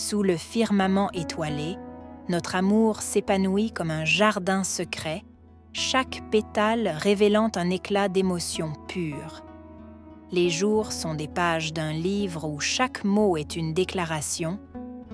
Sous le firmament étoilé, notre amour s'épanouit comme un jardin secret, chaque pétale révélant un éclat d'émotion pure. Les jours sont des pages d'un livre où chaque mot est une déclaration,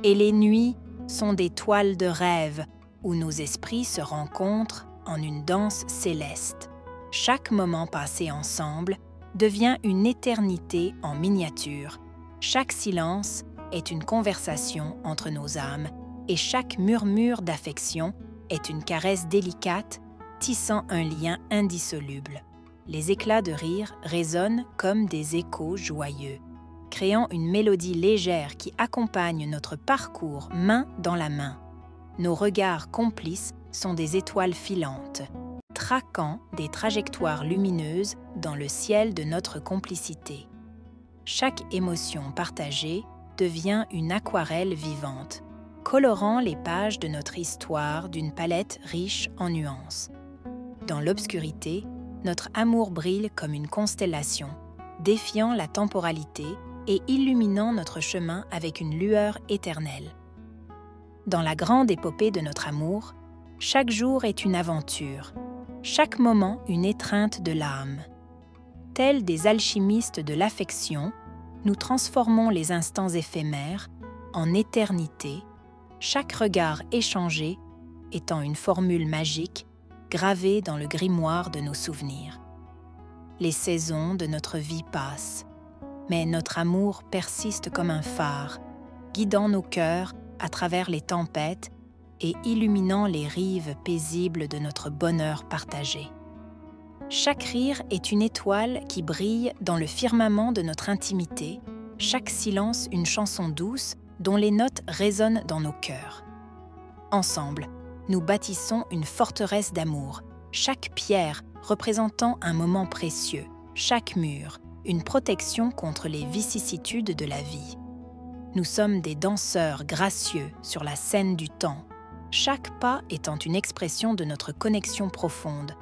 et les nuits sont des toiles de rêve où nos esprits se rencontrent en une danse céleste. Chaque moment passé ensemble devient une éternité en miniature. Chaque silence est une conversation entre nos âmes et chaque murmure d'affection est une caresse délicate tissant un lien indissoluble. Les éclats de rire résonnent comme des échos joyeux, créant une mélodie légère qui accompagne notre parcours main dans la main. Nos regards complices sont des étoiles filantes, traquant des trajectoires lumineuses dans le ciel de notre complicité. Chaque émotion partagée devient une aquarelle vivante, colorant les pages de notre histoire d'une palette riche en nuances. Dans l'obscurité, notre amour brille comme une constellation, défiant la temporalité et illuminant notre chemin avec une lueur éternelle. Dans la grande épopée de notre amour, chaque jour est une aventure, chaque moment une étreinte de l'âme. Tels des alchimistes de l'affection, nous transformons les instants éphémères en éternité, chaque regard échangé étant une formule magique gravée dans le grimoire de nos souvenirs. Les saisons de notre vie passent, mais notre amour persiste comme un phare, guidant nos cœurs à travers les tempêtes et illuminant les rives paisibles de notre bonheur partagé. Chaque rire est une étoile qui brille dans le firmament de notre intimité, chaque silence une chanson douce dont les notes résonnent dans nos cœurs. Ensemble, nous bâtissons une forteresse d'amour, chaque pierre représentant un moment précieux, chaque mur une protection contre les vicissitudes de la vie. Nous sommes des danseurs gracieux sur la scène du temps, chaque pas étant une expression de notre connexion profonde,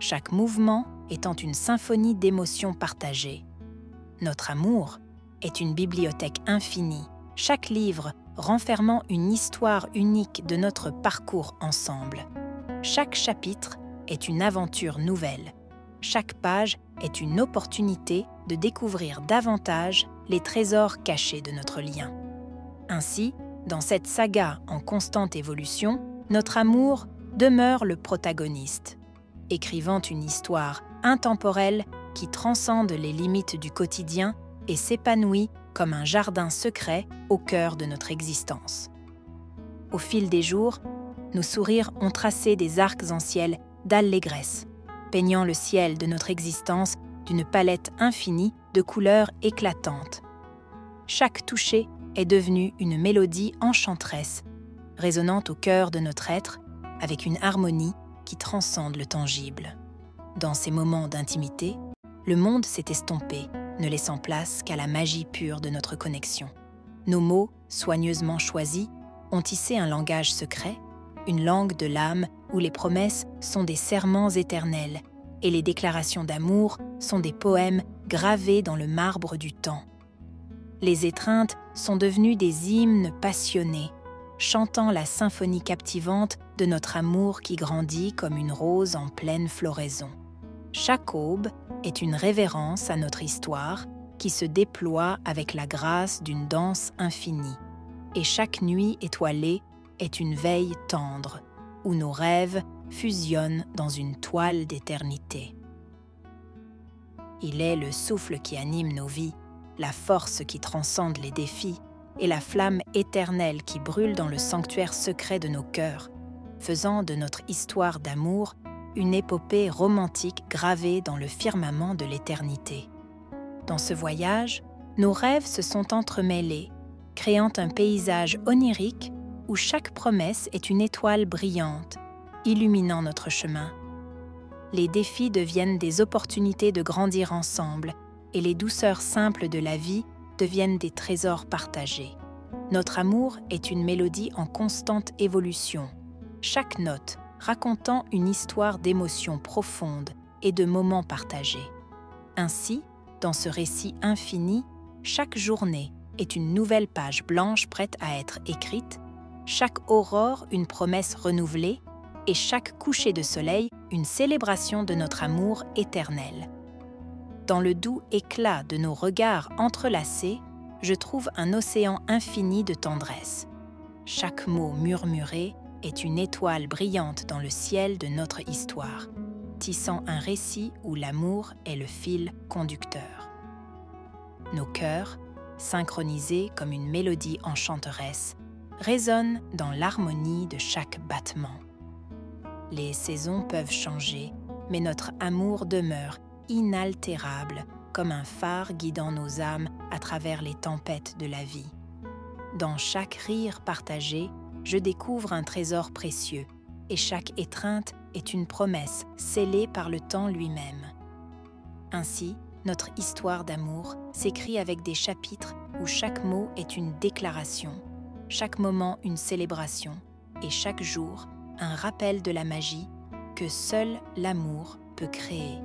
chaque mouvement étant une symphonie d'émotions partagées. Notre amour est une bibliothèque infinie, chaque livre renfermant une histoire unique de notre parcours ensemble. Chaque chapitre est une aventure nouvelle. Chaque page est une opportunité de découvrir davantage les trésors cachés de notre lien. Ainsi, dans cette saga en constante évolution, notre amour demeure le protagoniste, écrivant une histoire intemporelle qui transcende les limites du quotidien et s'épanouit comme un jardin secret au cœur de notre existence. Au fil des jours, nos sourires ont tracé des arcs en ciel d'allégresse, peignant le ciel de notre existence d'une palette infinie de couleurs éclatantes. Chaque toucher est devenu une mélodie enchanteresse, résonnant au cœur de notre être avec une harmonie qui transcende le tangible. Dans ces moments d'intimité, le monde s'est estompé, ne laissant place qu'à la magie pure de notre connexion. Nos mots, soigneusement choisis, ont tissé un langage secret, une langue de l'âme où les promesses sont des serments éternels et les déclarations d'amour sont des poèmes gravés dans le marbre du temps. Les étreintes sont devenues des hymnes passionnés, chantant la symphonie captivante de notre amour qui grandit comme une rose en pleine floraison. Chaque aube est une révérence à notre histoire qui se déploie avec la grâce d'une danse infinie. Et chaque nuit étoilée est une veille tendre, où nos rêves fusionnent dans une toile d'éternité. Il est le souffle qui anime nos vies, la force qui transcende les défis et la flamme éternelle qui brûle dans le sanctuaire secret de nos cœurs, faisant de notre histoire d'amour une épopée romantique gravée dans le firmament de l'éternité. Dans ce voyage, nos rêves se sont entremêlés, créant un paysage onirique où chaque promesse est une étoile brillante, illuminant notre chemin. Les défis deviennent des opportunités de grandir ensemble et les douceurs simples de la vie deviennent des trésors partagés. Notre amour est une mélodie en constante évolution, chaque note racontant une histoire d'émotions profondes et de moments partagés. Ainsi, dans ce récit infini, chaque journée est une nouvelle page blanche prête à être écrite, chaque aurore une promesse renouvelée et chaque coucher de soleil une célébration de notre amour éternel. Dans le doux éclat de nos regards entrelacés, je trouve un océan infini de tendresse. Chaque mot murmuré est une étoile brillante dans le ciel de notre histoire, tissant un récit où l'amour est le fil conducteur. Nos cœurs, synchronisés comme une mélodie enchanteresse, résonnent dans l'harmonie de chaque battement. Les saisons peuvent changer, mais notre amour demeure inaltérable comme un phare guidant nos âmes à travers les tempêtes de la vie. Dans chaque rire partagé, je découvre un trésor précieux, et chaque étreinte est une promesse scellée par le temps lui-même. Ainsi, notre histoire d'amour s'écrit avec des chapitres où chaque mot est une déclaration, chaque moment une célébration, et chaque jour un rappel de la magie que seul l'amour peut créer.